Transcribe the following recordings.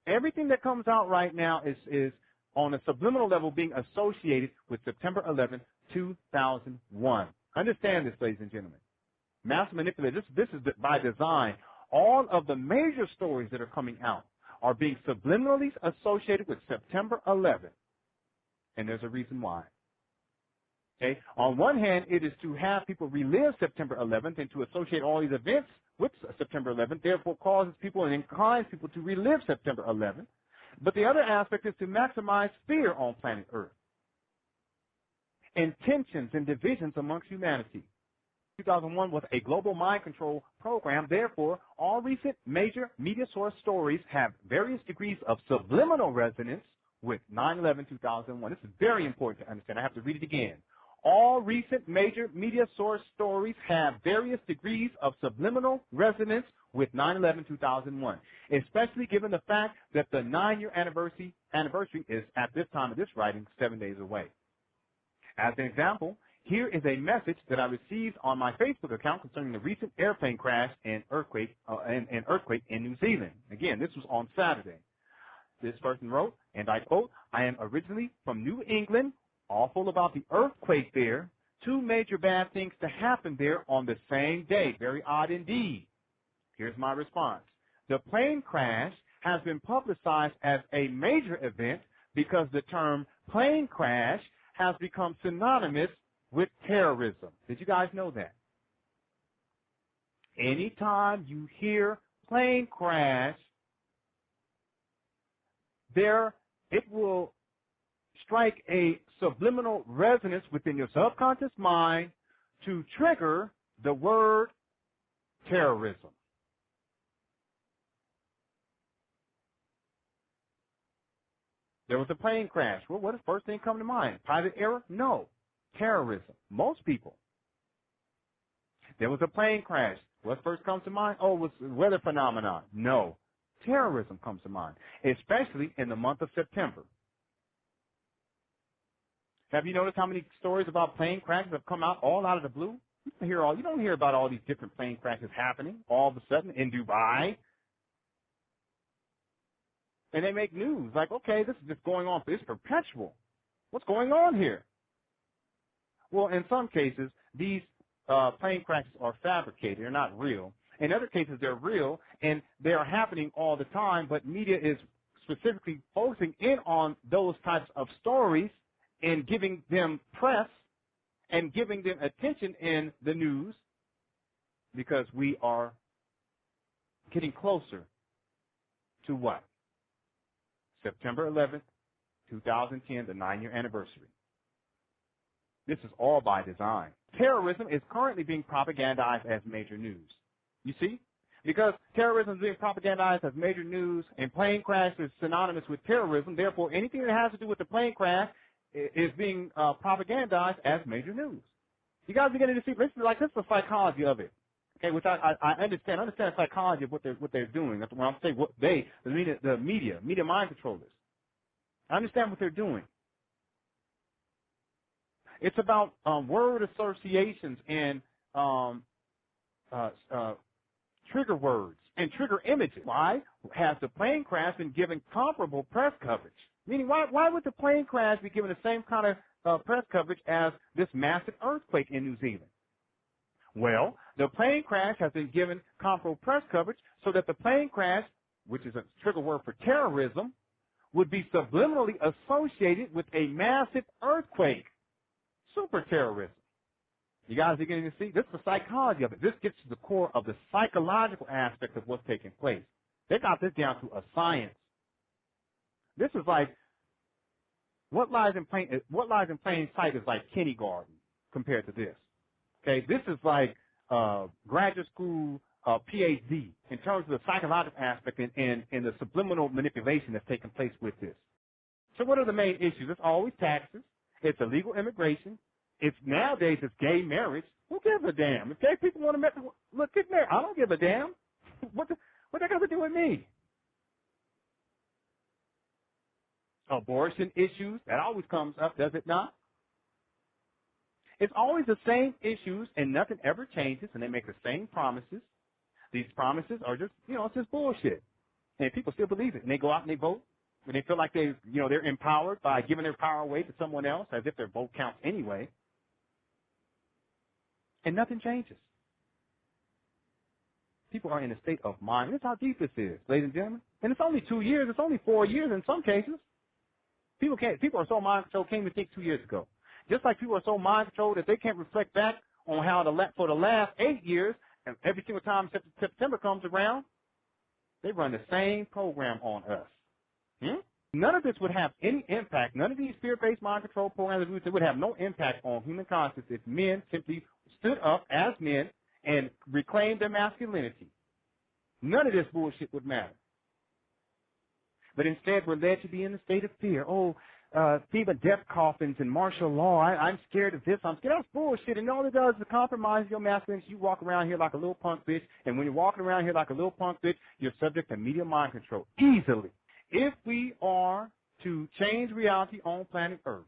Everything that comes out right now is on a subliminal level being associated with September 11th, 2001. Understand this, ladies and gentlemen. Master manipulator, this is by design. All of the major stories that are coming out are being subliminally associated with September 11th. And there's a reason why. Okay? On one hand, it is to have people relive September 11th and to associate all these events with September 11th, therefore causes people and inclines people to relive September 11th. But the other aspect is to maximize fear on planet Earth and tensions and divisions amongst humanity. 2001 was a global mind control program. Therefore, all recent major media source stories have various degrees of subliminal resonance with 9/11/2001. This is very important to understand. I have to read it again. All recent major media source stories have various degrees of subliminal resonance with 9/11/2001, especially given the fact that the 9-year anniversary is, at this time of this writing, 7 days away. As an example, here is a message that I received on my Facebook account concerning the recent airplane crash and earthquake in New Zealand. Again, this was on Saturday. This person wrote, and I quote, "I am originally from New England. Awful about the earthquake there. 2 major bad things to happen there on the same day. Very odd indeed." Here's my response. The plane crash has been publicized as a major event because the term plane crash has become synonymous with terrorism. Did you guys know that? Anytime you hear plane crash, it will strike a subliminal resonance within your subconscious mind to trigger the word terrorism. There was a plane crash. Well, what does first thing come to mind? Pilot error? No. Terrorism. Most people. There was a plane crash. What first comes to mind? Oh, it was a weather phenomenon. No. Terrorism comes to mind, especially in the month of September. Have you noticed how many stories about plane crashes have come out all out of the blue? You don't hear about all these different plane crashes happening all of a sudden in Dubai. And they make news like, okay, this is just going on. It's perpetual. What's going on here? Well, in some cases, these plane crashes are fabricated. They're not real. In other cases, they're real, and they are happening all the time, but media is specifically focusing in on those types of stories and giving them press and giving them attention in the news because we are getting closer to what? September 11th, 2010, the 9-year anniversary. This is all by design. Terrorism is currently being propagandized as major news. You see? Because terrorism is being propagandized as major news and plane crash is synonymous with terrorism, therefore anything that has to do with the plane crash is being propagandized as major news. You guys beginning to see, this is the psychology of it. Okay, which I understand. I understand the psychology of what they're doing. That's when I'm saying what the media mind controllers. I understand what they're doing. It's about word associations and trigger words and trigger images. Why has the plane crash been given comparable press coverage? Meaning, why would the plane crash be given the same kind of press coverage as this massive earthquake in New Zealand? Well, the plane crash has been given comparable press coverage so that the plane crash, which is a trigger word for terrorism, would be subliminally associated with a massive earthquake. Super terrorism. You guys are beginning to see? This is the psychology of it. This gets to the core of the psychological aspect of what's taking place. They got this down to a science. This is like what lies in plain sight is like kindergarten compared to this. Okay, this is like graduate school PhD in terms of the psychological aspect and the subliminal manipulation that's taking place with this. So what are the main issues? It's always taxes. It's illegal immigration. Nowadays it's gay marriage. Who gives a damn? If gay people want to get married, I don't give a damn. What that got to do with me? Abortion issues, that always comes up, does it not? It's always the same issues and nothing ever changes and they make the same promises. These promises are just, it's just bullshit. And people still believe it. And they go out and they vote. And they feel like they're empowered by giving their power away to someone else as if their vote counts anyway. And nothing changes. People are in a state of mind. That's how deep this is, ladies and gentlemen. And it's only 2 years. It's only 4 years in some cases. People are so mind controlled, can't even think 2 years ago. Just like people are so mind controlled that they can't reflect back on how for the last 8 years, and every single time September comes around, they run the same program on us. None of this would have any impact. None of these fear-based mind control programs would have no impact on human consciousness if men simply stood up as men and reclaimed their masculinity. None of this bullshit would matter. But instead, we're led to be in a state of fear. FEMA death coffins and martial law. I'm scared of this. I'm scared. That's bullshit. And all it does is compromise your masculinity. You walk around here like a little punk bitch. And when you're walking around here like a little punk bitch, you're subject to media mind control easily. If we are to change reality on planet Earth,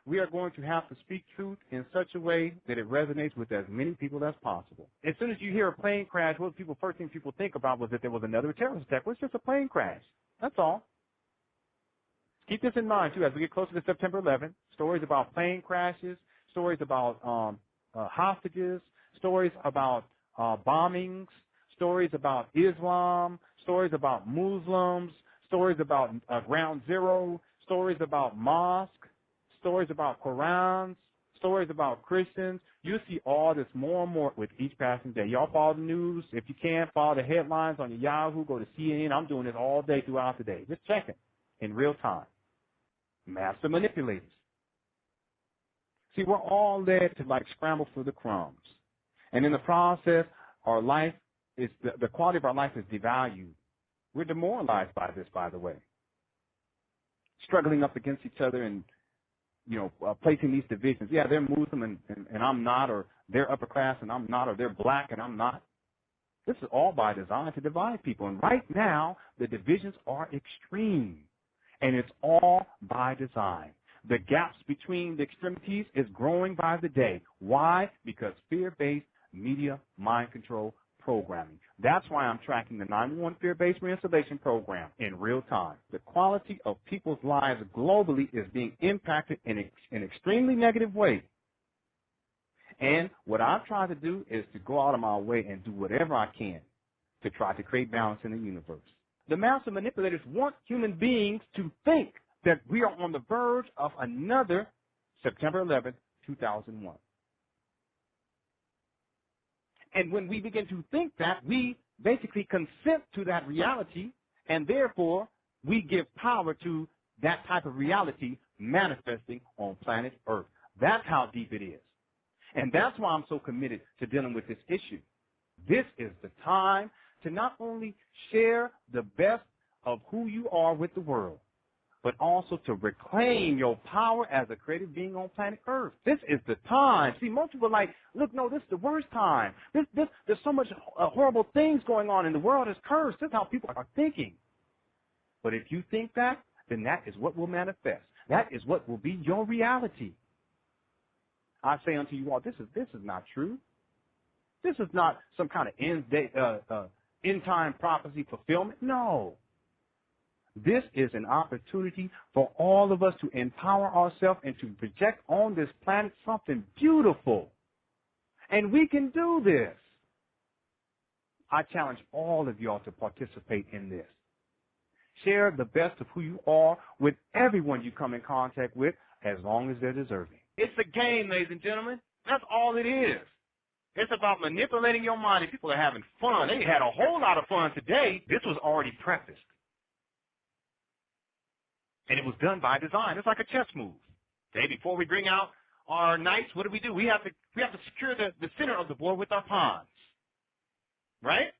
we are going to have to speak truth in such a way that it resonates with as many people as possible. As soon as you hear a plane crash, first thing people think about was that there was another terrorist attack. Well, it's just a plane crash. That's all. Keep this in mind, too, as we get closer to September 11th. Stories about plane crashes, stories about hostages, stories about bombings, stories about Islam, stories about Muslims, stories about Ground Zero, stories about mosques, stories about Qurans, stories about Christians. You see all this more and more with each passing day. Y'all follow the news. If you can, follow the headlines on your Yahoo. Go to CNN. I'm doing this all day throughout the day. Just check it in real time. Master manipulators. See, we're all led to scramble for the crumbs. And in the process, our life is the quality of our life is devalued. We're demoralized by this, by the way. Struggling up against each other and placing these divisions. Yeah, they're Muslim and I'm not, or they're upper class and I'm not, or they're black and I'm not. This is all by design to divide people. And right now, the divisions are extreme. And it's all by design. The gaps between the extremities is growing by the day. Why? Because fear-based media mind control programming. That's why I'm tracking the 911 fear-based reinstallation program in real time. The quality of people's lives globally is being impacted in an extremely negative way. And what I've tried to do is to go out of my way and do whatever I can to try to create balance in the universe. The master manipulators want human beings to think that we are on the verge of another September 11th, 2001. And when we begin to think that, we basically consent to that reality, and therefore we give power to that type of reality manifesting on planet Earth. That's how deep it is. And that's why I'm so committed to dealing with this issue. This is the time to not only share the best of who you are with the world, but also to reclaim your power as a creative being on planet Earth. This is the time. See, most people are like, look, no, this is the worst time. There's so much horrible things going on, and the world is cursed. This is how people are thinking. But if you think that, then that is what will manifest. That is what will be your reality. I say unto you all, this is not true. This is not some kind of end-time prophecy fulfillment. No. This is an opportunity for all of us to empower ourselves and to project on this planet something beautiful. And we can do this. I challenge all of y'all to participate in this. Share the best of who you are with everyone you come in contact with, as long as they're deserving. It's a game, ladies and gentlemen. That's all it is. It's about manipulating your mind, and people are having fun. They had a whole lot of fun today. This was already practiced. And it was done by design. It's like a chess move. Okay, before we bring out our knights, what do? We have to secure the center of the board with our pawns. Right?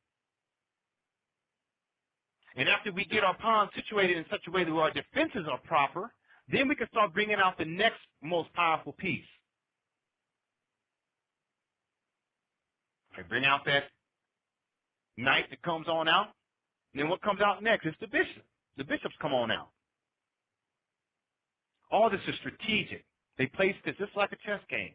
And after we get our pawns situated in such a way that our defenses are proper, then we can start bringing out the next most powerful piece. Okay, bring out that knight that comes on out. And then what comes out next is the bishop. The bishops come on out. All this is strategic. They place this just like a chess game.